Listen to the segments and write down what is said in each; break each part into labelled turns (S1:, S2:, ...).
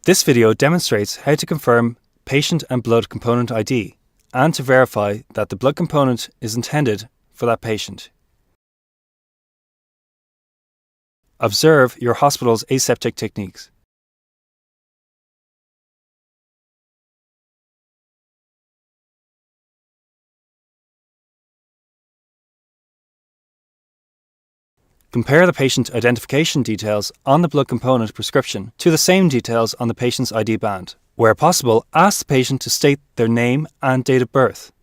S1: This video demonstrates how to confirm patient and blood component ID and to verify that the blood component is intended for that patient. Observe your hospital's aseptic techniques. Compare the patient identification details on the blood component prescription to the same details on the patient's ID band. Where possible, ask the patient to state their name and date of birth,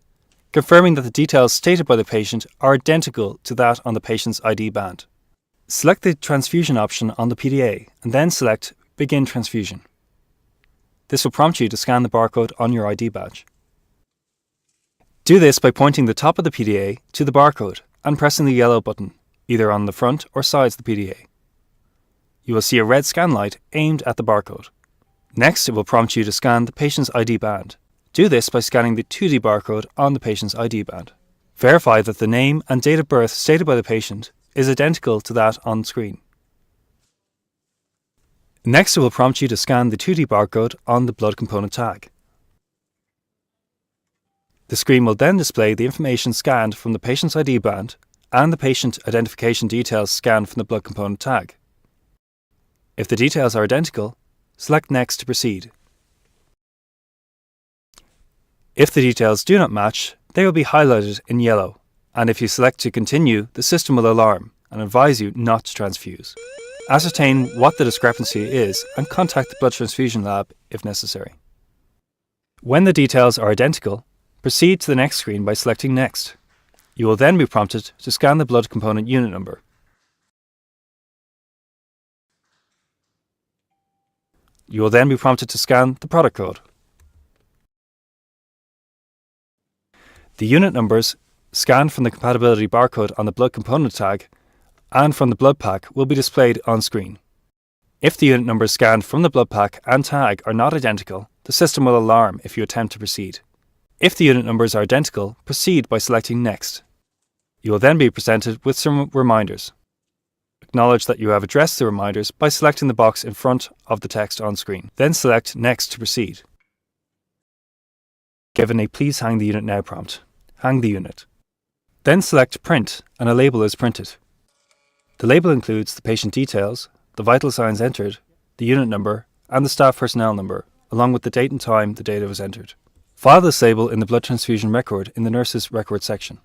S1: confirming that the details stated by the patient are identical to that on the patient's ID band. Select the transfusion option on the PDA and then select Begin Transfusion. This will prompt you to scan the barcode on your ID badge. Do this by pointing the top of the PDA to the barcode and pressing the yellow button, either on the front or sides of the PDA. You will see a red scan light aimed at the barcode. Next, it will prompt you to scan the patient's ID band. Do this by scanning the 2D barcode on the patient's ID band. Verify that the name and date of birth stated by the patient is identical to that on screen. Next, it will prompt you to scan the 2D barcode on the blood component tag. The screen will then display the information scanned from the patient's ID band and the patient identification details scanned from the blood component tag. If the details are identical, select Next to proceed. If the details do not match, they will be highlighted in yellow, and if you select to continue, the system will alarm and advise you not to transfuse. Ascertain what the discrepancy is and contact the blood transfusion lab if necessary. When the details are identical, proceed to the next screen by selecting Next. You will then be prompted to scan the blood component unit number. You will then be prompted to scan the product code. The unit numbers scanned from the compatibility barcode on the blood component tag and from the blood pack will be displayed on screen. If the unit numbers scanned from the blood pack and tag are not identical, the system will alarm if you attempt to proceed. If the unit numbers are identical, proceed by selecting Next. You will then be presented with some reminders. Acknowledge that you have addressed the reminders by selecting the box in front of the text on screen. Then select Next to proceed. Given a Please hang the unit now prompt, hang the unit. Then select Print and a label is printed. The label includes the patient details, the vital signs entered, the unit number, and the staff personnel number, along with the date and time the data was entered. File this label in the blood transfusion record in the nurse's record section.